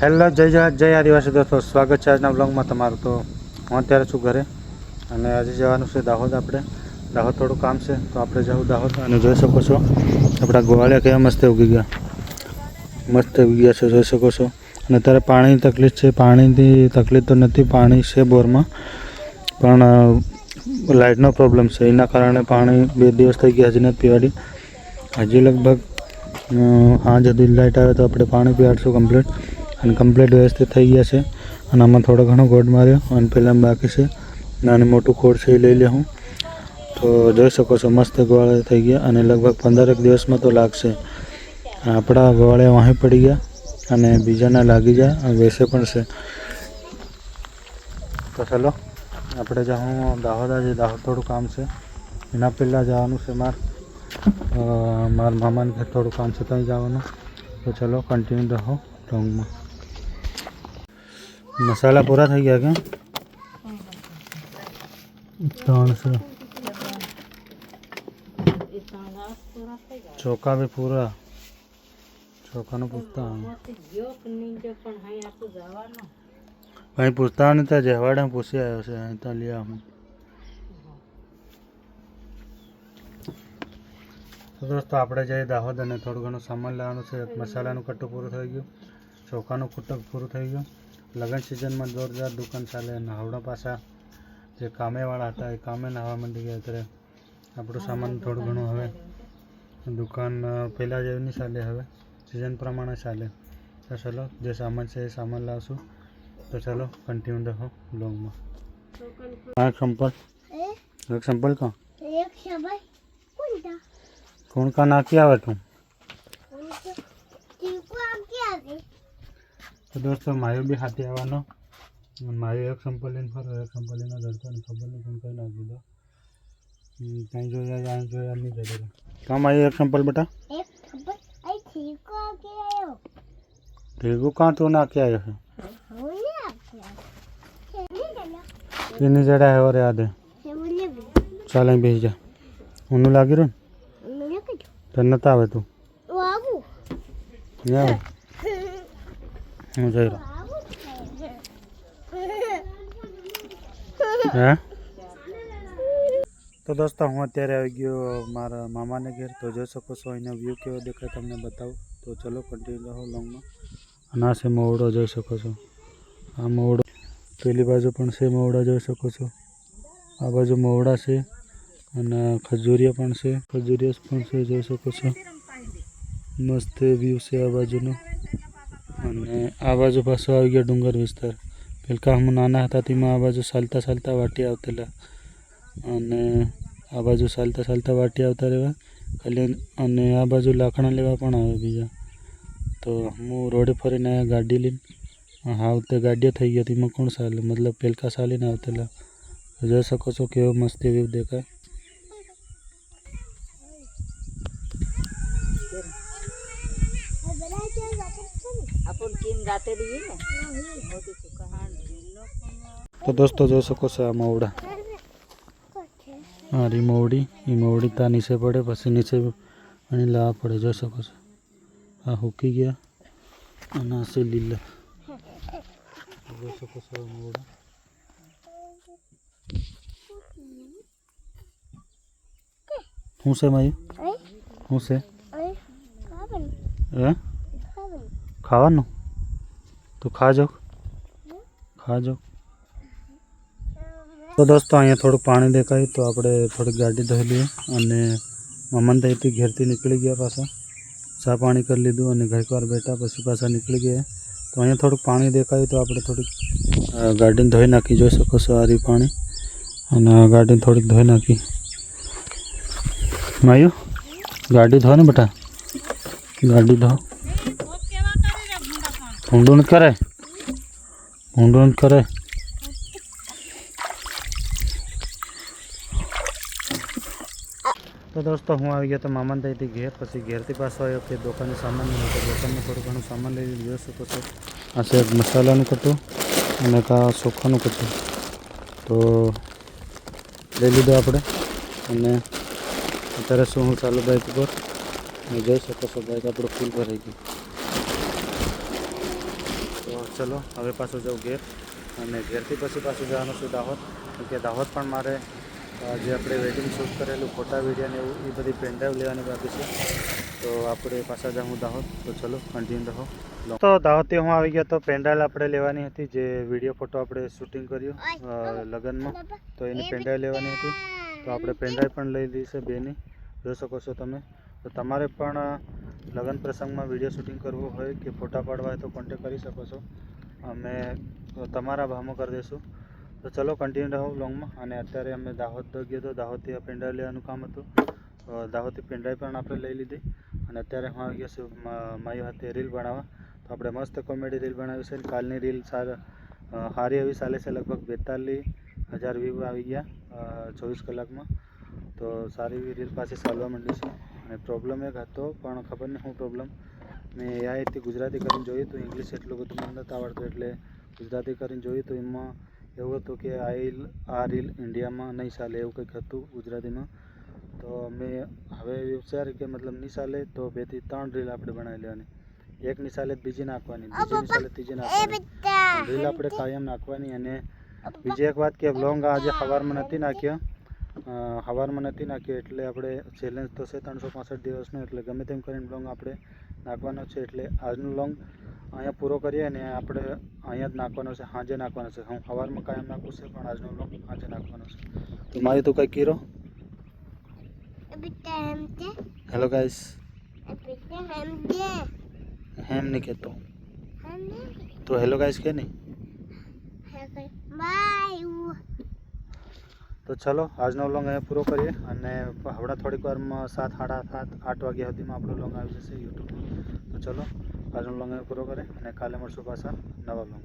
Hello જય આદિવાસી દોસ્તો, સ્વાગત છે આજના બ્લોગમાં તમારું। તો હું અત્યારે છું ઘરે અને આજે જવાનું છે દાહોદ। આપણે દાહોદ થોડું કામ છે તો આપણે જવું દાહોદ। અને જોઈ શકો છો આપણા ગોવાળિયા કેવા મસ્ત ઉગી ગયા છે, જોઈ શકો છો। અને અત્યારે પાણીની તકલીફ છે, પાણીની તકલીફ તો નથી, પાણી છે બોરમાં, પણ લાઇટનો પ્રોબ્લેમ છે, એના કારણે પાણી 2 દિવસ થઈ ગયા હજી નથી પીવાડી। હજી લગભગ સાંજ સુધી લાઇટ આવે તો આપણે પાણી પીવાડશું કમ્પ્લીટ, અને કમ્પ્લીટ વ્યવસ્થિત થઈ ગયા છે। અને આમાં થોડો ઘણો ગોળ માર્યો અને પહેલાં બાકી છે, નાનું મોટું ખોડ છે એ લઈ લે હું। તો જોઈ શકો છો મસ્ત ગોવાળિયા થઈ ગયા અને લગભગ 15 દિવસમાં તો લાગશે। આપણા ગોવાળિયા વાહી પડી ગયા અને બીજાના લાગી જાય, વેસે પણ છે। તો ચલો આપણે જાઉં દાહોદ। આજે દાહોદ થોડું કામ છે, એના પહેલાં જવાનું છે મારા મામાને ઘર થોડું કામ છે, ત્યાં જવાનું। તો ચલો કન્ટિન્યુ રહો બ્લોગમાં। मसाला पूरा થઈ ગયા કે 300 ચોખા भी पूरा ચોખાનું પૂછતા ભાઈ પૂછતા નહીં ત્યાં જવાડે પૂછી આવ્યો છે, ત્યાં લઈ આવું। તો દોસ્તો આપણે જઈએ દાહોદ અને થોડું ઘણું સામાન લેવાનું છે। મસાલાનું કટ્ટું પૂરું થઈ ગયું, ચોખાનું કટ્ટું પૂરું થઈ ગયું। લગ્ન સિઝનમાં જોરદાર દુકાન ચાલે અને હવડા પાછા જે કામેવાળા હતા એ કામે નાહવા માંડી ગયા, ત્યારે આપણું સામાન થોડું ઘણું હવે દુકાન પહેલાં જેવી નહીં ચાલે, હવે સિઝન પ્રમાણે ચાલે। તો ચલો જે સામાન છે એ સામાન લાવશું। તો ચલો કન્ટિન્યુ રહો બ્લોગમાં। એક સંપલ का कौन का ना क्या આવે તું? તો દોસ્તો માયો બી હાથે આવવાનો, માયો એક સંપલ લઈને ફરો, એક સંપલ લઈને જતો નહીં, ખબર નહીં કોણ કઈ નાખી દો, કहीं જોયા नहीं जगह। कहाँ आयो एक संपल बेटा? एक संपल आई ठीको आके आयो। ठीको कहाँ तो ना के आयो है? इन्हीं जड़ा है और याद है। चल અહીં બેસી જા, ઊનું લાગી રહ્યું ને તને નતા આવે તું આવે, હું જઈ રહ્યો હે। તો દોસ્તો હું અત્યારે આવી ગયો મારા મામાને ઘેર। તો જોઈ શકો છો અહીંનો વ્યૂ કેવો દેખાય તમને બતાવું। તો ચલો કન્ટિન્યુ રહો લોંગમાં। અને આ છે મવડો, જોઈ શકો છો આ મવડો, પેલી બાજુ પણ છે મવડા, જોઈ શકો છો આ બાજુ મવડા છે અને ખજૂરિયા પણ છે, ખજૂરિયા પણ છે, જોઈ શકો છો મસ્ત વ્યૂ છે આ બાજુનો। અને આ બાજુ પાછો આવી ગયો ડુંગર વિસ્તાર। પેલા હું નાના હતા તેમાં આ બાજુ ચાલતા વાટી આવતેલા, અને આ બાજુ ચાલતા વાટી આવતા રહેવા ખાલી, અને આ બાજુ લાકડા લેવા પણ આવે બીજા। તો હું રોડે ફરીને આવ્યા ગાડી લઈને, હા તે ગાડીઓ થઈ ગઈ તેમાં કોણ ચાલે, મતલબ પેલકા ચાલીને આવતેલા। જોઈ શકો છો કેવો મસ્ત વ્યૂ દેખાય। તો દોસ્તો જોઈ શકો છો આ મવડા, આ રી મવડી, એ મવડી ત્યાં નીચે પડે, પછી નીચે પાણી લાવવા પડે, જોઈ શકો છો આ હુકી ગયા અને આ છે લીલા, જોઈ શકો છો આ મવડા। શું છે માયું, શું છે હે ખાવાનું? તો ખાજો। તો દોસ્તો અહીંયા થોડું પાણી દેખાય તો આપણે થોડીક ગાડી ધોઈ લઈએ। અને મમ્મન ત્યાંથી ઘેરથી નીકળી ગયા, પાછા ચા પાણી કરી લીધું અને ઘડીક વાર બેઠા પછી પાછા નીકળી ગયા। તો અહીંયા થોડુંક પાણી દેખાયું તો આપણે થોડીક ગાડીને ધોઈ નાખી, જોઈ શકો છો આ રી પાણી, અને ગાડીને થોડીક ધોઈ નાખી। માયું ગાડી ધો ને બેટા, ગાડી ધો, ઊંડું નથી કરે, ઊંડું નથી કરે। તો દોસ્તો હું આવી ગયો તો મામાને ત્યાંથી ઘેર, પછી ઘેરથી પાછો આવ્યો કે દુકાને સામાન નહીં હતો, દુકાનમાં થોડું ઘણું સામાન લઈ જોઈ શકો છો। આ છે મસાલાનું કટ્ટું અને કા ચોખાનું કટ્ટું, તો લઈ લીધું આપણે। અને અત્યારે શું હું ચાલુ બાઇક ઉપર, જોઈ શકો છો બાઇક આપણું ફૂલ ભરાઈ ગયું। તો ચલો હવે પાછું જાઉં ઘેર અને ઘેરથી પછી પાછું જવાનું છું દાહોદ, કે દાહોદ પણ મારે જે આપણે વેડિંગ શૂટ કરેલું ફોટા વિડીયો ને એવું એ બધી પેનડ્રાઈવ લેવાની બાકી છે. તો આપણે પાછા જાઉં દાહોદ. તો ચલો કન્ટિન્યુ રહો. તો દાહોદથી હું આવી ગયો તો પેનડ્રાઈવ આપણે લેવાની હતી, જે વિડીયો ફોટો આપણે શૂટિંગ કર્યું લગ્નમાં, તો એની પેનડ્રાઈવ લેવાની હતી. તો આપણે પેનડ્રાઈવ પણ લઈ લીધી છે બેની, જોઈ શકો છો તમે. તો તમારે પણ લગ્ન પ્રસંગમાં વિડીયો શૂટિંગ કરવું હોય કે ફોટા પાડવા હોય તો કોન્ટેક્ટ કરી શકો છો, અમે તમારા ભાવમાં કરી દઈશું. તો ચલો કન્ટિન્યુ રહો વ્લોગમાં. અને અત્યારે અમે દાહોદ ગયો તો દાહોદથી પેનડ્રાઈવ લેવાનું કામ હતું, દાહોદથી પેનડ્રાઈવ પણ આપણે લઈ લીધી. અને અત્યારે હું આવી ગયો છું મારી હાથે રીલ બનાવવા. તો આપણે મસ્ત કોમેડી રીલ બનાવી છે. કાલની રીલ સારી એવી ચાલે છે, લગભગ 42,000 વ્યૂ આવી ગયા 24 કલાકમાં. તો સારી એવી રીલ પાછી ચાલવા માંડી છે. અને પ્રોબ્લેમ એક હતો, પણ ખબર નહીં શું પ્રોબ્લેમ. મેં એઆઈથી ગુજરાતી કરીને જોયું હતું, ઇંગ્લિશ એટલું બધું મને નથી આવડતું, એટલે ગુજરાતી કરીને જોયું હતું. એમાં એવું હતું કે આ રીલ ઇન્ડિયામાં નહીં ચાલે એવું કંઈક હતું ગુજરાતીમાં. તો મેં હવે વિચાર્યું કે મતલબ નહીં ચાલે તો 2 થી 3 રીલ આપણે બનાવી લેવાની. એક નહીં ચાલે બીજી નાખવાની, બીજી નહીં ચાલે ત્રીજી નાખવાની, રીલ આપણે કાયમ નાખવાની. અને બીજી એક વાત કે વ્લોગ આજે સવારમાં નથી નાખ્યો એટલે આપણે ચેલેન્જ તો છે 365 દિવસનો, એટલે ગમે તેમ કરીને વ્લોગ આપણે નાખવાનો છે. એટલે આજનો વ્લોગ અહીંયા પૂરો કરીએ ને આપણે અહીંયા જ નાખવાનો છે, સાંજે નાખવાનો છે. હું સવારમાં કાયમ નાખું છે, પણ આજનો વ્લોગ સાંજે નાખવાનો છે. તો મારી તો કંઈ કીરો. હેલો ગાઈસ, હેમ નહીં કહેતો તો હેલો ગાઈસ કે નહીં. તો ચલો આજનો વ્લોગ અહીંયા પૂરો કરીએ. અને હમણાં થોડીક વારમાં 7, સાડા 7, 8 વાગ્યા સુધીમાં આપણો વ્લોગ આવી જશે યુટ્યુબમાં. તો ચલો આજનો વ્લોગ અહીંયા પૂરો કરીએ અને કાલે મળશું પાછા નવા વ્લોગમાં.